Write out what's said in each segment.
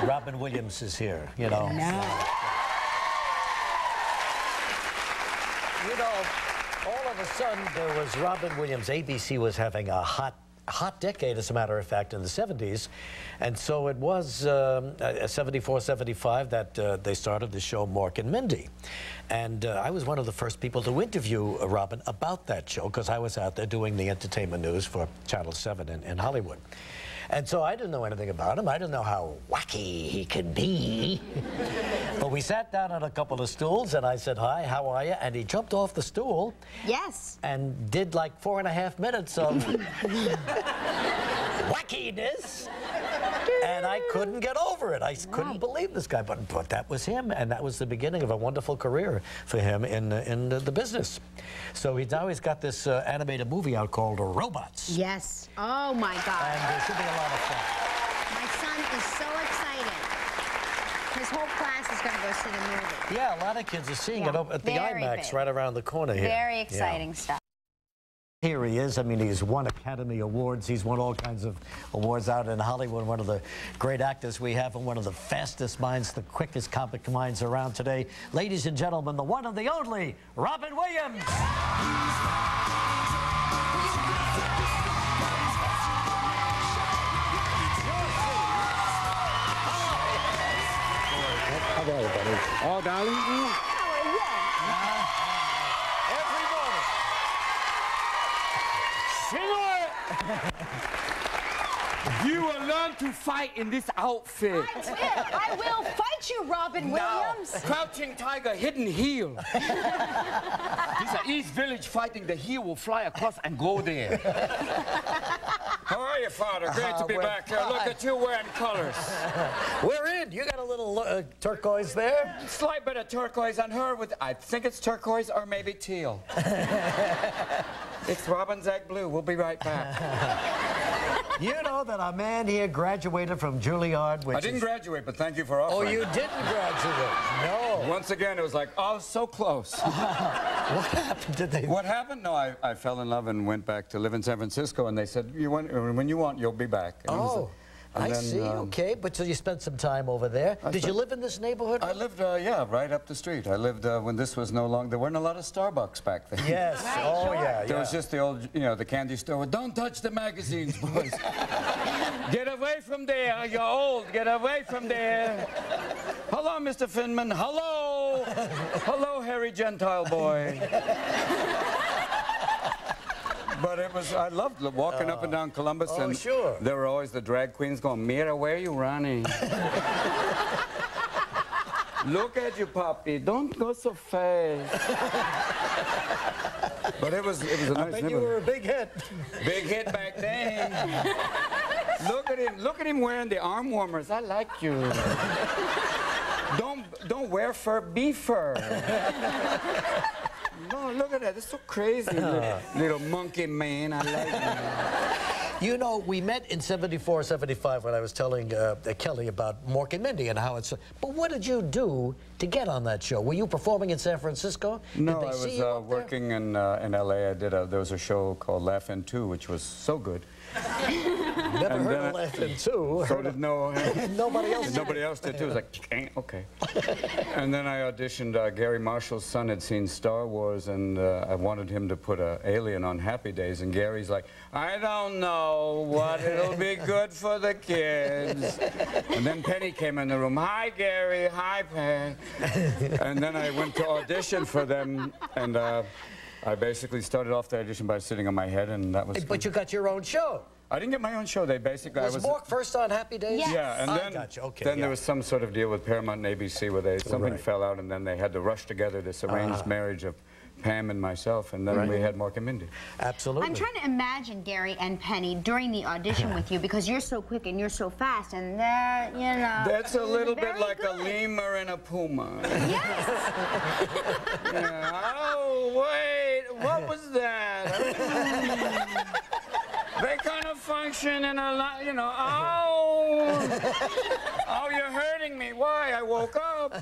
Robin Williams is here, you know. No. You know, all of a sudden there was Robin Williams. ABC was having a hot decade, as a matter of fact, in the 70s. And so it was 74, 75 that they started the show Mork and Mindy. And I was one of the first people to interview Robin about that show, because I was out there doing the entertainment news for Channel 7 in Hollywood. And so I didn't know anything about him. I didn't know how wacky he could be. But we sat down on a couple of stools, and I said, "Hi, how are you?" And he jumped off the stool. Yes. And did like 4.5 minutes of wackiness. And I couldn't get over it. I couldn't believe this guy. But that was him, and that was the beginning of a wonderful career for him in the business. So now he's got this animated movie out called Robots. Yes. Oh, my God. And it should be a lot of fun. My son is so excited. His whole class is going to go see the movie. Yeah, a lot of kids are seeing it at the IMAX big. right around the corner here. Very exciting stuff. Here he is. I mean, he's won Academy Awards. He's won all kinds of awards out in Hollywood. One of the great actors we have, and one of the fastest minds, the quickest comic minds around today. Ladies and gentlemen, the one and the only Robin Williams. How are you, buddy? Oh, darling. You will learn to fight in this outfit. I will fight you, Robin Williams. Crouching tiger, hidden heel. These are East Village fighting. The heel will fly across and go there. How are you, Father? Great to be back here. Look at you wearing colors. We're in. You got a little turquoise there. Slight bit of turquoise on her with, I think it's turquoise or maybe teal. It's Robin's egg blue. We'll be right back. You know that our man here graduated from Juilliard, which I didn't graduate, but thank you for offering. Oh, you didn't graduate? No. Once again, it was like, oh, so close. What happened? Did they? What happened? No, I fell in love and went back to live in San Francisco, and they said, when you want, you'll be back. And I see. Okay, but so you spent some time over there. Did you live in this neighborhood? I lived, yeah, right up the street. I lived when this was no longer. There weren't a lot of Starbucks back then. Yes. Right, oh, yeah. There was just the old, you know, the candy store with, "Don't touch the magazines, boys. Get away from there. You're old. Get away from there." Hello, Mr. Finman. Hello. Hello, hairy Gentile boy. But it was, I loved walking up and down Columbus. Oh, and sure. There were always the drag queens going, "Mira, where are you running?" "Look at you, puppy. Don't go so fast." But it was a nice I bet you were a big hit. Big hit back then. Look at him wearing the arm warmers. I like you. Don't wear fur, be fur. No, look at that. It's so crazy. Little monkey man. I like him. You know, we met in 74, 75 when I was telling Kelly about Mork and Mindy and how it's... But what did you do to get on that show? Were you performing in San Francisco? No, I was working in L.A. There was a show called Laugh-In 2, which was so good. Never heard of Laugh-In 2. So did nobody else. Nobody else did too. It was like, okay. And then I auditioned. Gary Marshall's son had seen Star Wars, and I wanted him to put an alien on Happy Days. And Gary's like, "I don't know what it'll be good for the kids." And then Penny came in the room. "Hi, Gary. Hi, Penny." And then I went to audition for them, and I basically started off the audition by sitting on my head, and that was... But you got your own show. I didn't get my own show. They basically... Was Mork first on Happy Days? Yes. Yeah, and then, I got you. Okay, then there was some sort of deal with Paramount and ABC where something fell out, and then they had to rush together this arranged marriage of Pam and myself, and then we had Mork and Mindy. Absolutely. I'm trying to imagine Gary and Penny during the audition with you, because you're so quick and you're so fast, and that, you know... That's a little bit like a lemur and a puma. Yes! Yeah. Oh, wait, what was that? They kind of function in a lot, you know, oh, you're hurting me. Why? I woke up.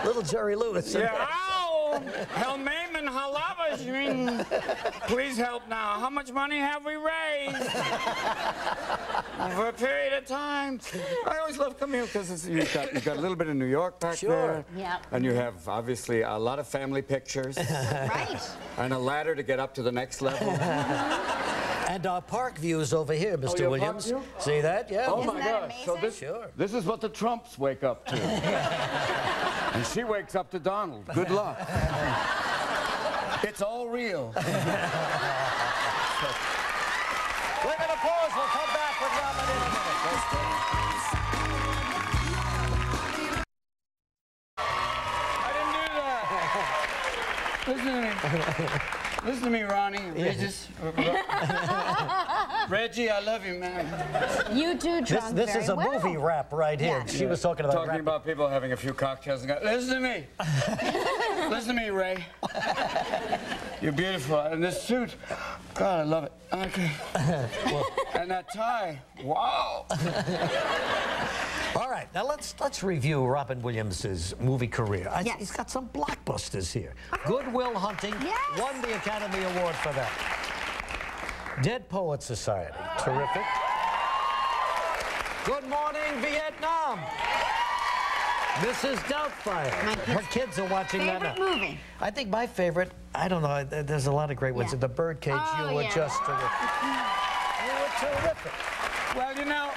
Little Jerry Lewis. Yeah, ow! Helmamen Halavashmin. Please help now. How much money have we raised? for a period of time. I always love coming here because you've got a little bit of New York back there. Yep. And you have, obviously, a lot of family pictures. Right. And a ladder to get up to the next level. And our park views over here, Mr. your Williams. park view? See that? Yeah. Oh, Isn't my that gosh. So amazing? this is what the Trumps wake up to. And she wakes up to Donald. Good luck. It's all real. We're going to pause. We'll come back with Robin in a minute. I didn't do that. Listen to me. Listen to me, Ronnie. Regis. Reggie, I love you, man. You do drunk This very is a well. movie rap right here. Yeah. She was talking about Talking about people having a few cocktails and go, listen to me. Listen to me, Ray. You're beautiful. And this suit, God, I love it. Okay. And that tie, wow. All right, now let's review Robin Williams' movie career. Yes. He's got some blockbusters here. Good Will Hunting Yes. won the Academy Award for that. Dead Poets Society, terrific. Good Morning, Vietnam. Mrs. Doubtfire. Her kids are watching that now. Favorite movie? I think my favorite, I don't know, there's a lot of great ones. Yeah. The Birdcage, Oh, you were yeah. just terrific. You were terrific. Well, you know,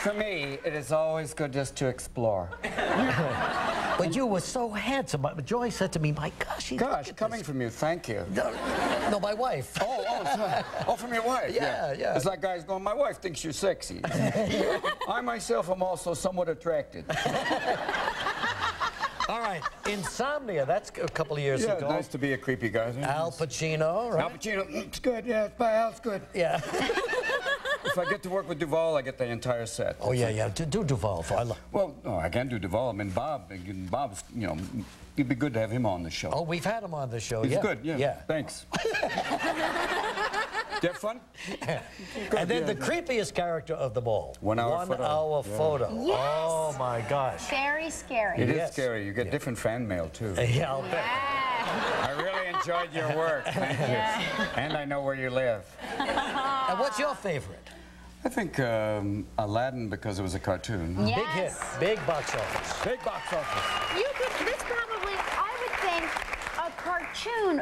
for me, it is always good just to explore. But you were so handsome. Joy said to me, my gosh, Gosh, coming from you, thank you. No, my wife. Oh, from your wife? Yeah. It's like guys going, my wife thinks you're sexy. I myself am also somewhat attracted. All right, Insomnia, that's a couple of years ago. Nice to be a creepy guy. Al Pacino, right? Al Pacino, it's good, yeah, Al's good. Yeah. If I get to work with Duvall, I get the entire set. Oh, yeah. Do Duvall. Well, no, I can't do Duvall. I mean, Bob's, you know, it'd be good to have him on the show. Oh, we've had him on the show, He's good, yeah. Yeah. Thanks. Did you have fun? And then the creepiest character of them all. 1 hour photo. 1 hour photo. Yes. Oh, my gosh. Very scary. It Yes. is scary. You get different fan mail, too. Yeah, I'll bet. Yeah. I really enjoyed your work. Thank you. And I know where you live. And what's your favorite? I think Aladdin, because it was a cartoon. Yes. Big hit. Big box office. Big box office. This probably, I would think, a cartoon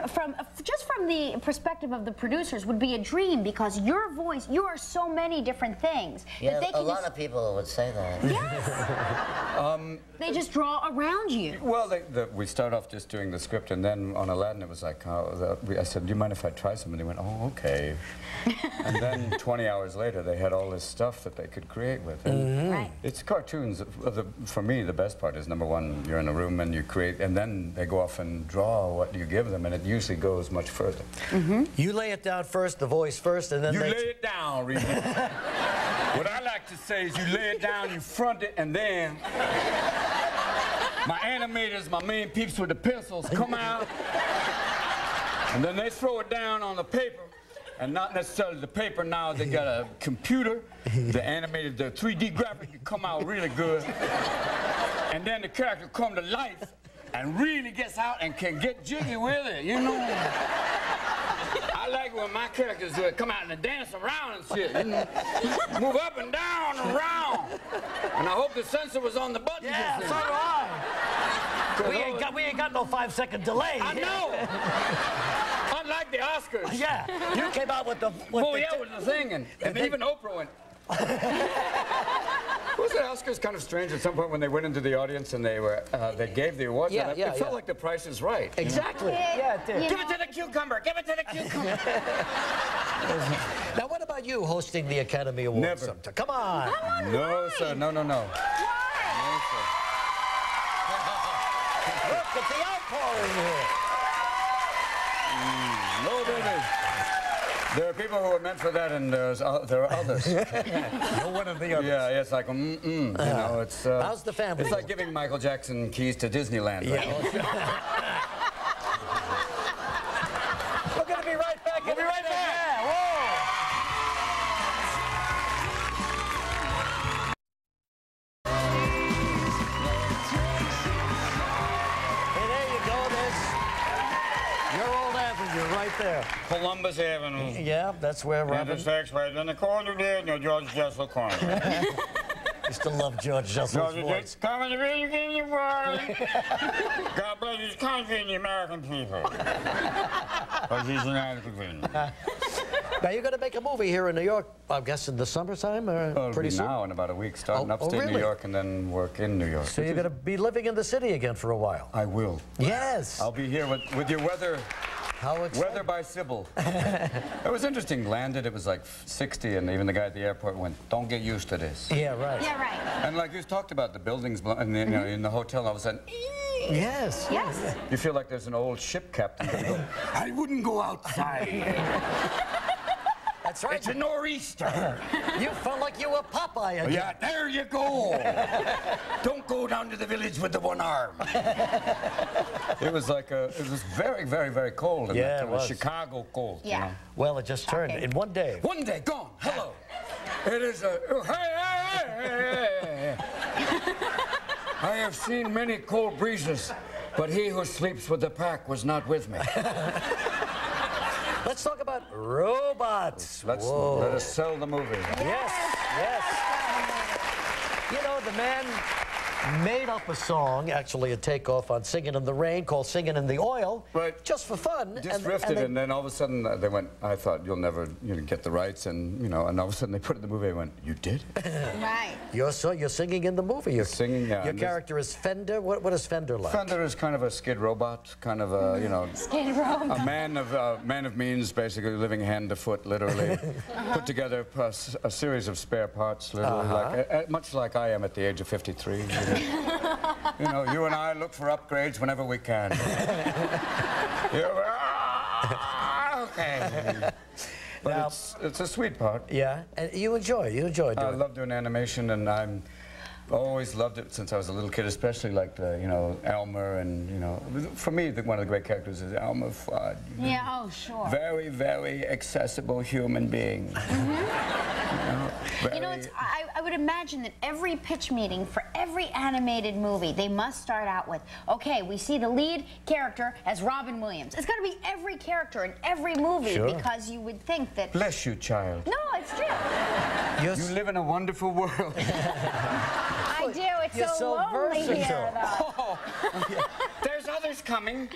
just from the perspective of the producers would be a dream because your voice, you are so many different things. Yeah, that they a lot of people would say that. Yes. They just draw around you. Well, we start off just doing the script, and then on Aladdin, it was like, I said, do you mind if I try some? And they went, oh, okay. And then 20 hours later, they had all this stuff that they could create with. And Right. it's cartoons. For me, the best part is, number one, you're in a room and you create, and then they go off and draw what you give them, and it usually goes much further. You lay it down first, the voice first, and then You they... lay it down, Regis. What I like to say is you lay it down, you front it, and then my animators, my main peeps with the pencils come out, and then they throw it down on the paper. And not necessarily the paper now, they got a computer, the 3D graphic can come out really good. And then the character come to life and really gets out and can get jiggy with it, you know? I like when my characters do it, come out and they dance around and shit, you know? Move up and down and around. And I hope the sensor was on the button. Yeah, so do I. We ain't got no 5-second delay. I know. Unlike the Oscars. Yeah, you came out with the... With the thing, and even Oprah went. Was the Oscars kind of strange at some point when they went into the audience and they gave the awards? Yeah, it felt like The Price is Right. Exactly. Yeah, it did. Give it to the cucumber. Give it to the cucumber. Now, what about you hosting the Academy Awards? Never. Sometime? Come on. No, sir. No. Why? No, sir. Look at the outpouring here. No, baby. There are people who are meant for that, and there are others. No one of the others. Yeah, it's like, you know, it's... How's the family? It's like giving Michael Jackson keys to Disneyland. Right? Yeah. We're going to be right back. We'll be right back. Yeah, whoa. Hey, there you go. There's your old avenue right there. there. Columbus Avenue. Yeah, that's where Robin Intersects right in the corner there, near George Jessel corner. used to love George Jessel's voice. Coming to visit you, boy. God bless his country and the American people. Because he's an adequate. Now, you're going to make a movie here in New York, I guess, in the summertime, or pretty soon? Now, in about a week, starting upstate really? New York and then work in New York. So you're going to be living in the city again for a while? I will. Yes. I'll be here with your weather. How exciting. Weather by Sybil. It was interesting. Landed, it was like 60, and even the guy at the airport went, "Don't get used to this." Yeah, right. Yeah, right. And like you talked about the buildings, and you know, in the hotel, all of a sudden, Yes. Yes. you feel like there's an old ship captain gonna go, "I wouldn't go outside. That's right. It's a nor'easter." You felt like you were Popeye again. Yeah, there you go. Don't go down to the village with the one arm. It was like it was very, very, very cold. In Yeah, that it time. was. Chicago cold. Yeah. You know? Well, it just turned in one day. One day, gone. Hello. It is a. Hey. I have seen many cold breezes, but he who sleeps with the pack was not with me. Let's talk about robots. Let us sell the movie. Yes, yes. You know, the man made up a song, actually a takeoff on Singing in the Rain, called Singing in the Oil. Right. Just for fun. Just riffed, and then all of a sudden they went, I thought you'll never get the rights, and and all of a sudden they put it in the movie. I went, you did? Right. You're singing in the movie. You're singing, yeah. Your character is Fender. What is Fender like? Fender is kind of a skid robot, kind of a, Skid robot. a man of means, basically living hand to foot, literally. Put together a series of spare parts, literally, much like I am at the age of 53. You and I look for upgrades whenever we can. Okay. But Now, it's a sweet part. Yeah, and you enjoy doing I it. love doing animation, and I'm always loved it since I was a little kid, especially like Elmer, and for me one of the great characters is Elmer Fudd. Yeah, oh, sure. Very, very accessible human being. I would imagine that every pitch meeting for every animated movie, they must start out with, okay, we see the lead character as Robin Williams. It's got to be every character in every movie, Sure. because you would think that... Bless you, child. No, it's true. You live in a wonderful world. I do. It's You're so lonely versatile. here, though. There's others coming.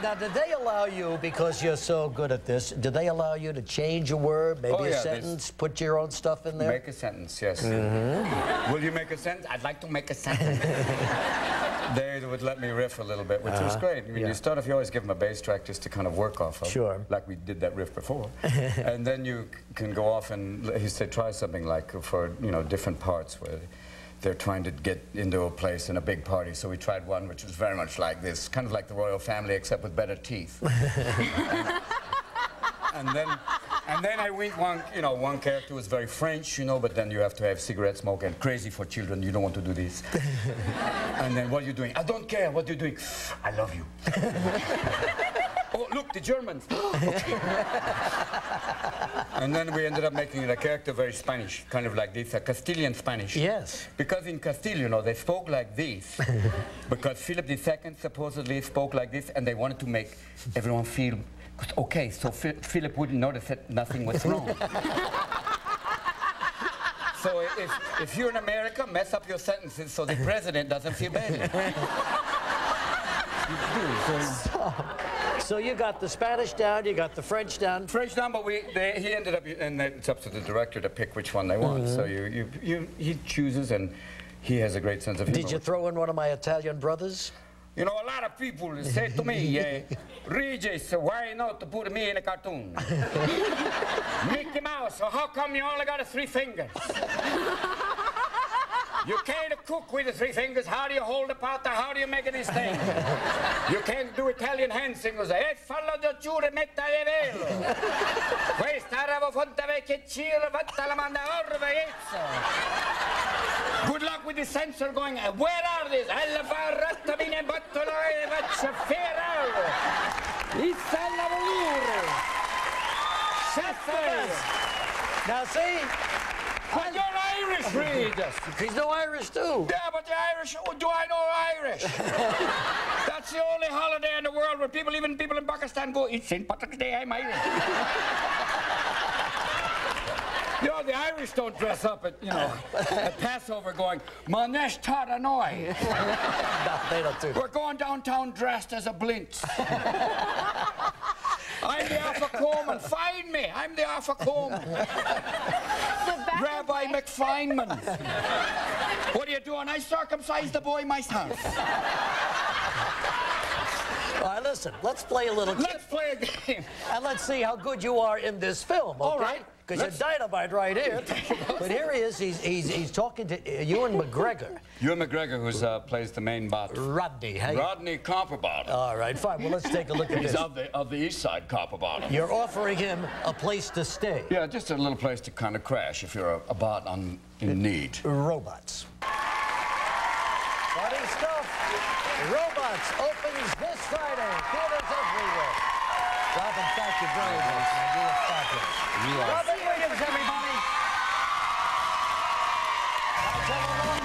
Now, did they allow you, because you're so good at this, did they allow you to change a word, maybe a sentence, put your own stuff in there? Make a sentence, yes. Will you make a sentence? I'd like to make a sentence. They would let me riff a little bit, which was great. I mean, you start off, you always give them a bass track just to kind of work off of. Sure. Like we did that riff before. And then you can go off and, he said, try something like for, different parts where they're trying to get into a place in a big party. So we tried one which was very much like this, kind of like the royal family, except with better teeth. And then I went one character was very French, but then you have to have cigarette smoke and crazy for children. You don't want to do this. And then what are you doing? I don't care. What are you doing? I love you. Oh, look, the Germans. And then we ended up making a character very Spanish, kind of like this, a Castilian Spanish. Yes. Because in Castile, they spoke like this. Because Philip II supposedly spoke like this, and they wanted to make everyone feel, okay, so Philip wouldn't notice that nothing was wrong. So if you're in America, mess up your sentences so the president doesn't feel bad. So you got the Spanish down, you got the French down. French down, but he ended up, and it's up to the director to pick which one they want. So he chooses, and he has a great sense of humor. Did you throw in one of my Italian brothers? A lot of people say to me, Regis, why not put me in a cartoon? Mickey Mouse, so how come you only got 3 fingers? You can't cook with the 3 fingers. How do you hold the pot? How do you make this thing? You can't do Italian hand signals. E fallo da giù e metta di velo. Questa ravo fonte vecchia ciro, fatta la manda orvezzo. Good luck with the sensor going, where are these? Alla farratta mine bottolo e faccia ferraro. Installa volure. Now see, You're Irish, Regis. He's no Irish, too. Yeah, but the Irish, oh, do I know Irish? That's the only holiday in the world where even people in Pakistan go, it's St. Patrick's Day, I'm Irish. You know, the Irish don't dress up at, at Passover going, Manesh Taranoi. No, they don't do that. We're going downtown dressed as a blintz. I'm the Afro-Coleman. Find me. I'm the Afro-Coleman. Rabbi McFeynman. What are you doing? I circumcised the boy myself. All right, listen, let's play a little game. Let's play a game. And let's see how good you are in this film, okay? All right. Because you're dynamite right here. But here he is. He's talking to Ewan McGregor. Ewan McGregor, who plays the main bot. Rodney. Hey? Rodney Copperbottom. All right, fine. Well, let's take a look at He's this. of the east side Copperbottom. You're offering him a place to stay. Yeah, just a little place to kind of crash if you're a bot in need. Robots. Funny stuff. Robots opens this Friday. Theaters everywhere. Robin, thank you very much. Man. You were fabulous. Robin Williams, everybody. That's a long